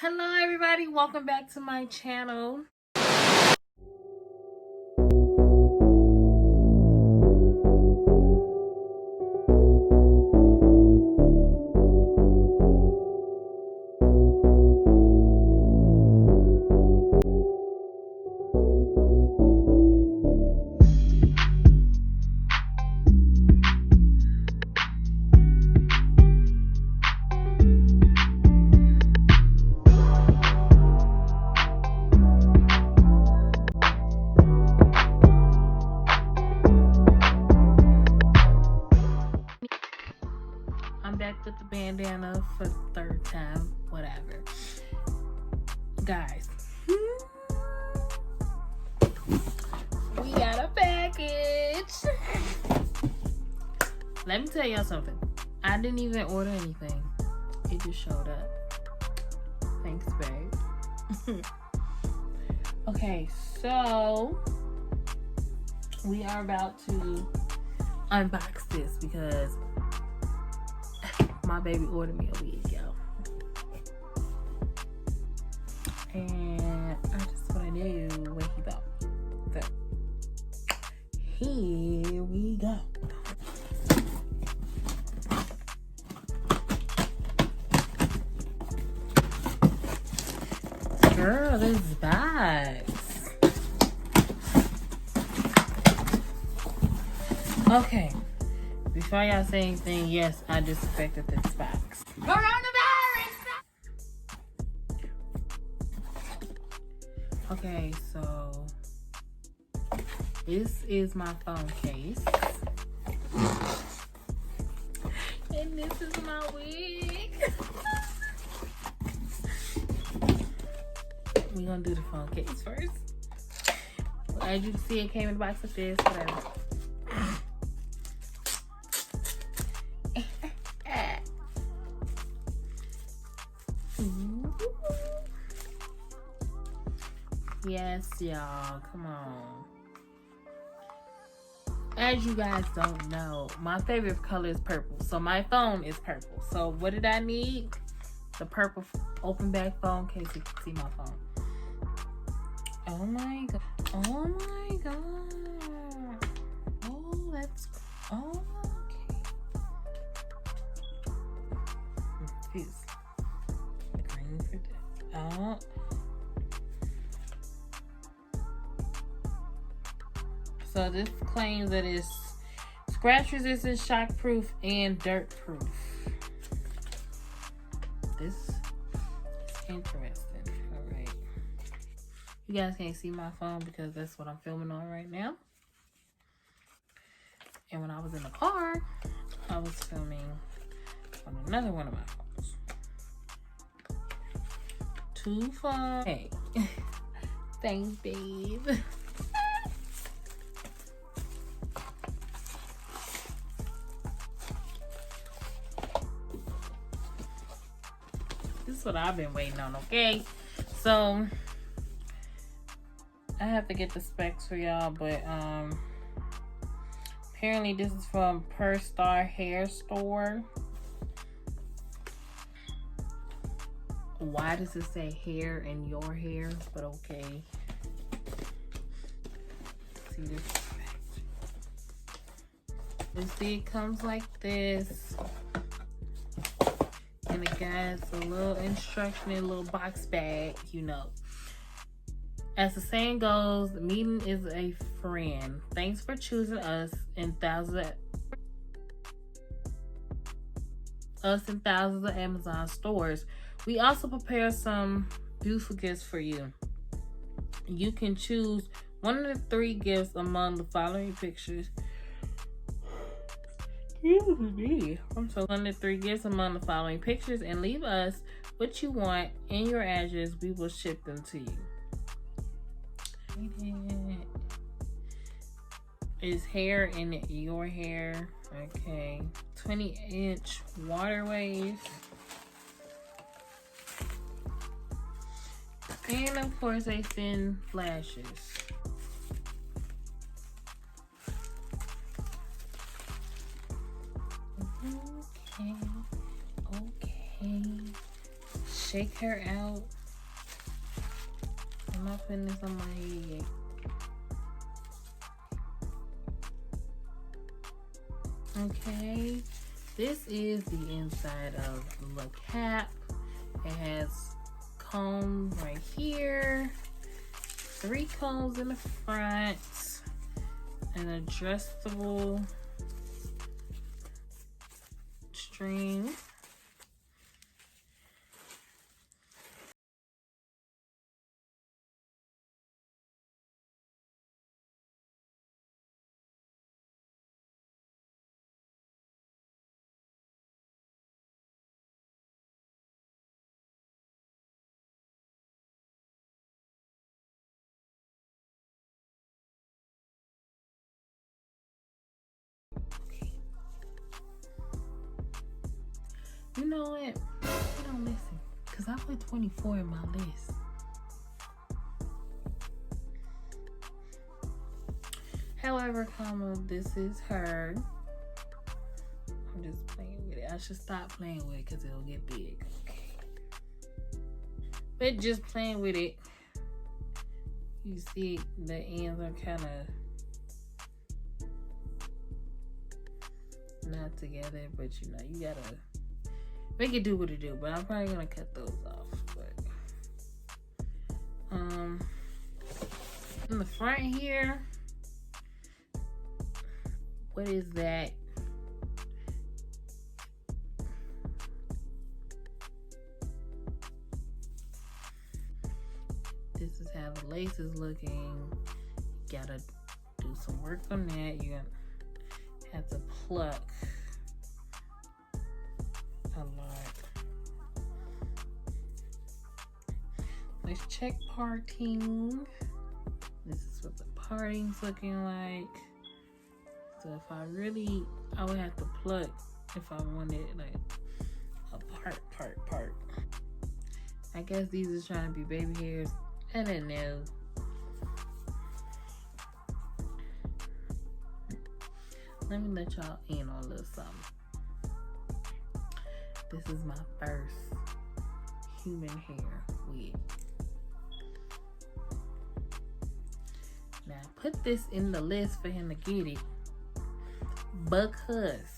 Hello everybody, welcome back to my channel. I'm back with the bandana for the third time, whatever. Guys, we got a package. Let me tell y'all something. I didn't even order anything. It just showed up. Thanks, babe. Okay, so we are about to unbox this because my baby ordered me a week ago. And I just want to know what he bought. So, here we go. Girl, this box. Okay. Before y'all say anything, yes, I disinfected this box. Coronavirus! Okay, so this is my phone case. And this is my wig. We're gonna do the phone case first. As you can see, it came in the box like this, whatever. Yes, y'all, come on. As you guys don't know, my favorite color is purple. So my phone is purple. So what did I need? The purple open back phone case. You can see my phone. Oh my god. Oh my god. Oh, that's... Oh, okay. This. Green for this. Oh. So this claims that it's scratch resistant, shock proof, and dirt proof. This is interesting. Alright. You guys can't see my phone because that's what I'm filming on right now. And when I was in the car, I was filming on another one of my phones. Two phones. Hey. Thanks, babe. This is what I've been waiting on, okay? So I have to get the specs for y'all, but apparently this is from Per Star Hair Store. Why does it say hair and your hair? But okay. See this spec. You see it comes like this. And it has a little instruction in a little box bag, you know. As the saying goes, the meeting is a friend. Thanks for choosing us and thousands of Amazon stores. We also prepare some beautiful gifts for you. You can choose one of the 3 gifts among the following pictures. I'm so one of the 3 gifts among the following pictures and leave us what you want and your address. We will ship them to you. Is hair in your hair? Okay. 20-inch waterways. And of course, they send flashes. Okay. shake her out. I'm not putting this on my head yet. Okay, this is the inside of the little cap. It has comb right here, 3 combs in the front, an adjustable string. You know what? I don't listen, because I put 24 in my list. However, this is her. I'm just playing with it. I should stop playing with it because it'll get big. Okay. But just playing with it, you see the ends are kind of not together, but you know, you gotta make it do what it do. But I'm probably gonna cut those off. But in the front here, what is that? This is how the lace is looking. You gotta do some work on that. You're gonna have to pluck a lot. Let's check parting. This is what the parting's looking like. So if I would have to pluck if I wanted like a part. I guess these is trying to be baby hairs. I don't know. Let me let y'all in on a little something. This is my first human hair wig. Now I put this in the list for him to get it because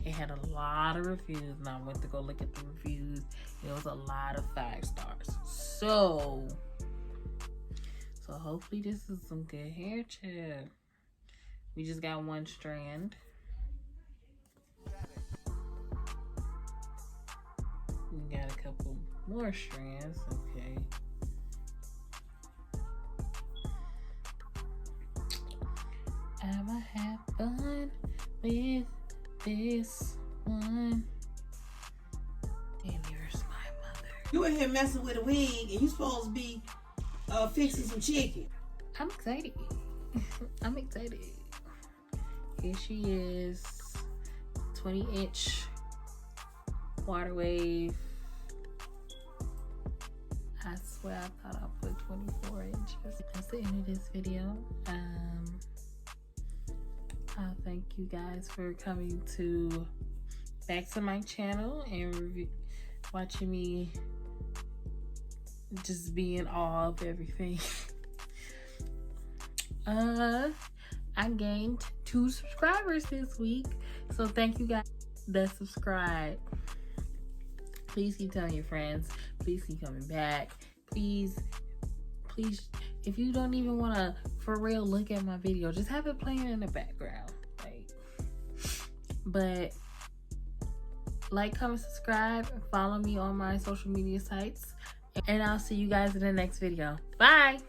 it had a lot of reviews, and I went to go look at the reviews. It was a lot of 5 stars. So hopefully this is some good hair, child. We just got 1 strand. We got a couple more strands, okay. I'ma have fun with this one. And here's my mother. You in here messing with a wig and you supposed to be fixing some chicken. I'm excited. I'm excited. Here she is. 20-inch water wave. I swear I thought I put 24 inches. That's the end of this video. I thank you guys for coming back to my channel and watching me just be in awe of everything. I gained 2 subscribers this week, so thank you guys that subscribe. Please keep telling your friends. Please keep coming back. Please, if you don't even want to for real look at my video, just have it playing in the background. Like, comment, subscribe, and follow me on my social media sites. And I'll see you guys in the next video. Bye!